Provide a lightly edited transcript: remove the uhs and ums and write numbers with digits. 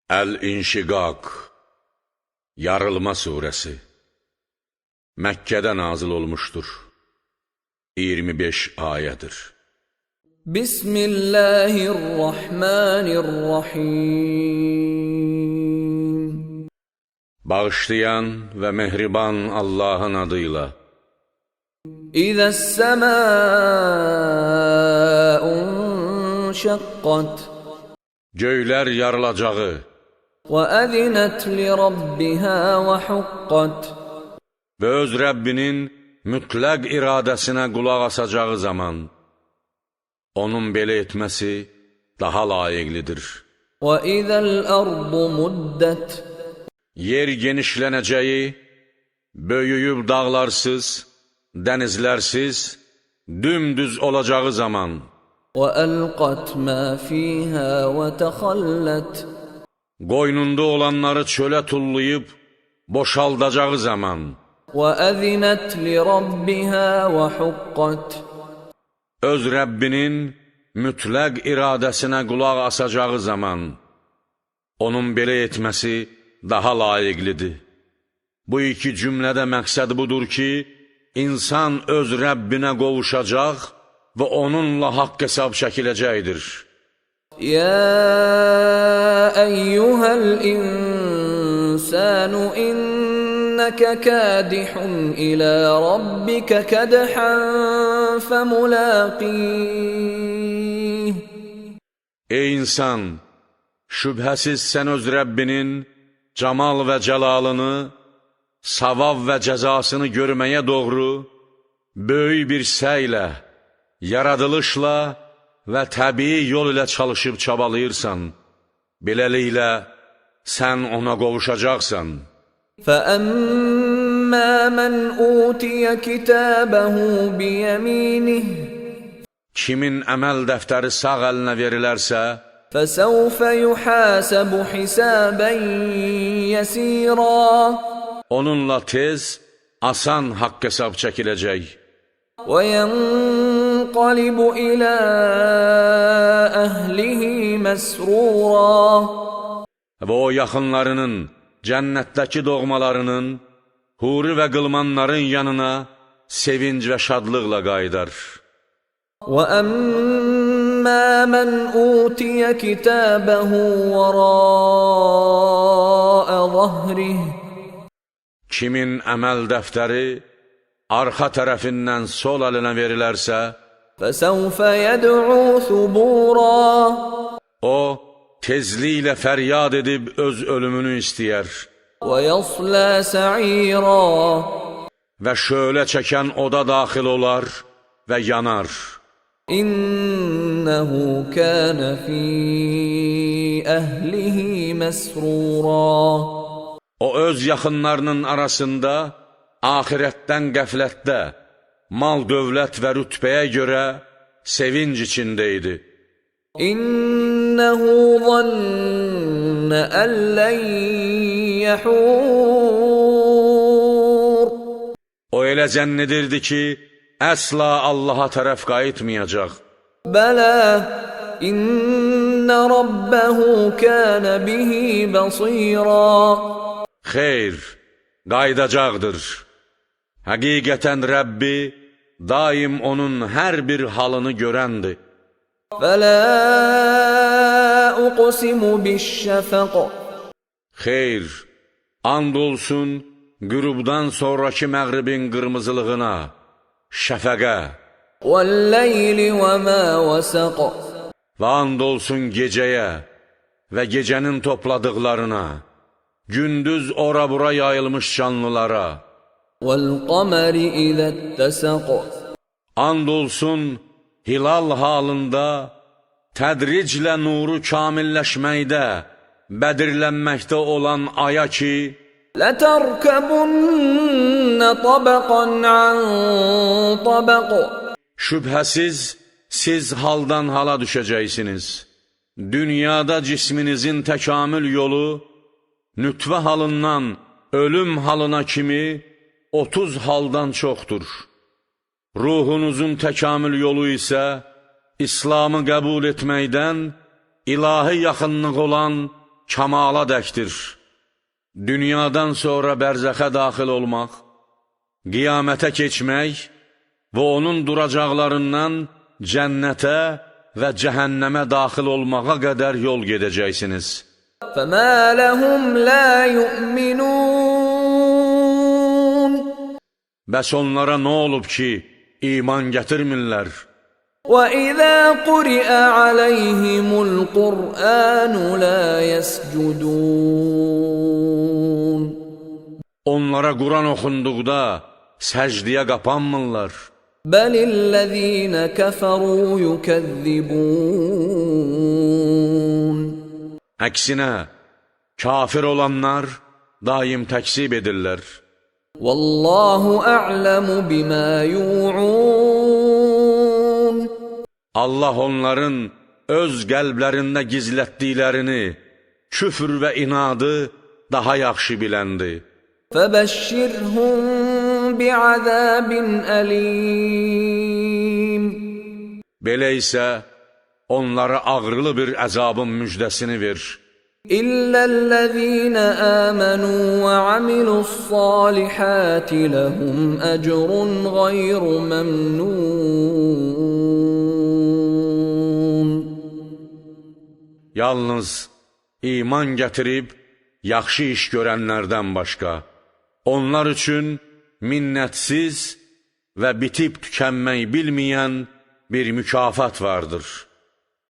Əl-İnşiqaq, Yarılma surəsi Məkkədə nazil olmuşdur. 25 ayədir. Bismillahirrahmanirrahim. Bağışlayan və mehriban Allahın adıyla. İzəs-səmâ'un şəqqat. Göylər yarılacağı. وَأَذِنَتْ لِرَبِّهَا وَحُقَّتْ. Və öz Rəbbinin mütləq iradəsinə qulaq asacağı zaman, onun belə etməsi daha layiqlidir. وَإِذَا الْأَرْضُ مُدَّتْ. Yer genişlənəcəyi, böyüyüb dağlarsız, dənizlərsiz, dümdüz olacağı zaman, وَأَلْقَتْ مَا فِيهَا وَتَخَلَّتْ. qoynunda olanları çölə tullayıb, boşaldacağı zaman, وَأَذِنَتْ لِرَبِّهَا وَحُقَّتْ. öz Rəbbinin mütləq iradəsinə qulaq asacağı zaman, onun belə etməsi daha layiqlidir. Bu iki cümlədə məqsəd budur ki, insan öz Rəbbinə qovuşacaq və onunla haqq hesab çəkiləcəkdir. يَا أَيُّهَا الْإِنسَانُ إِنَّكَ كَادِحٌ إِلَى رَبِّكَ كَدْحًا فَمُلَاقِيهِ. Ey insan! Şübhəsiz sən öz Rəbbinin camal və cəlalını, savab və cəzasını görməyə doğru böyük bir səylə, yaradılışla və təbii yol ilə çalışıb çabalayırsan, beləliklə sən ona qovuşacaqsan. فَأَمَّا مَنْ أُوتِيَ كِتَابَهُ بِيَمِينِهِ. Kimin əməl dəftəri sağ əlinə verilərsə, فَسَوْفَ يُحَاسَبُ حِسَابًا يَسِيرًا. onunla tez, asan haqq hesab çəkiləcək. وَيَنْقَلِبُ إِلَى أَهْلِهِ مَسْرُورًا. Və o yaxınlarının, cənnətdəki doğmalarının, huri və qılmanların yanına sevinc və şadlıqla qayıdar. وَأَمَّا مَنْ أُوتِيَ كِتَابَهُ وَرَاءَ ظَهْرِهِ. Kimin əməl dəftəri arxa tərəfindən sol əlinə verilərsə, فَسَوْفَ يَدْعُو ثُبُورًا. o tezliklə fəryad edib öz ölümünü istəyər وَيَصْلَى سَعِيرًا. və şölə çəkən oda daxil olar və yanar. إِنَّهُ كَانَ فِي أَهْلِهِ مَسْرُورًا. O öz yaxınlarının arasında axirətdən qəflətdə, mal, dövlət və rütbəyə görə sevinc içində idi. إِنَّهُ ظَنَّ أَن لَّن يَحُورَ. O elə zənn edirdi ki, əsla Allaha tərəf qayıtmayacaq. بَلَى إِنَّ رَبَّهُ كَانَ بِهِ بَصِيرًا. Xeyr, qayıdacaqdır. Həqiqətən Rəbbi daim onun hər bir halını görəndir. فَلَا أُقْسِمُ بِالشَّفَقِ. Xeyr, and olsun qürubdan sonraki məğribin qırmızılığına, şəfəqə وَاللَّيْلِ وَمَا وَسَقَ. və and olsun gecəyə və gecənin topladıqlarına, gündüz ora-bura yayılmış canlılara, وَالْقَمَرِ إِذَا اتَّسَقَ. and olsun hilal halında, tədriclə nuru kamilləşməkdə, bədirlənməkdə olan aya ki, لَتَرْكَبُنَّ طَبَقًا عَنْ طَبَقٍ. şübhəsiz siz haldan hala düşəcəksiniz. Dünyada cisminizin təkamül yolu, nütvə halından ölüm halına kimi 30 haldan çoxdur. Ruhunuzun təkamül yolu isə İslamı qəbul etməkdən ilahi yaxınlıq olan kamala dəkdir. Dünyadan sonra bərzəxə daxil olmaq, qiyamətə keçmək və onun duracaqlarından cənnətə və cəhənnəmə daxil olmağa qədər yol gedəcəksiniz. فَمَا لَهُمْ لَا يُؤْمِنُونَ Bəs onlara nə olub ki, iman gətirmirlər? وَإِذَا قُرِئَ عَلَيْهِمُ الْقُرْآنُ لَا يَسْجُدُونَ Onlara Quran oxunduqda səcdiyə qapanmırlar. بَلِ الَّذِينَ كَفَرُوا يُكَذِّبُونَ Əksinə, kafir olanlar daim təksib edirlər. وَاللَّهُ أَعْلَمُ بِمَا يُوعُونَ Allah onların öz qəlblərində gizlətdiklərini, küfr və inadı daha yaxşı biləndir. فَبَشِّرْهُم بِعَذَابٍ أَلِيمٍ Belə isə onlara ağrılı bir əzabın müjdəsini ver. إِلَّا الَّذِينَ آمَنُوا وَعَمِلُوا الصَّالِحَاتِ لَهُمْ أَجْرٌ غَيْرُ مَمْنُونٍ Yalnız iman gətirib, yaxşı iş görənlərdən başqa, onlar üçün minnətsiz və bitib tükənmək bilməyən bir mükafat vardır.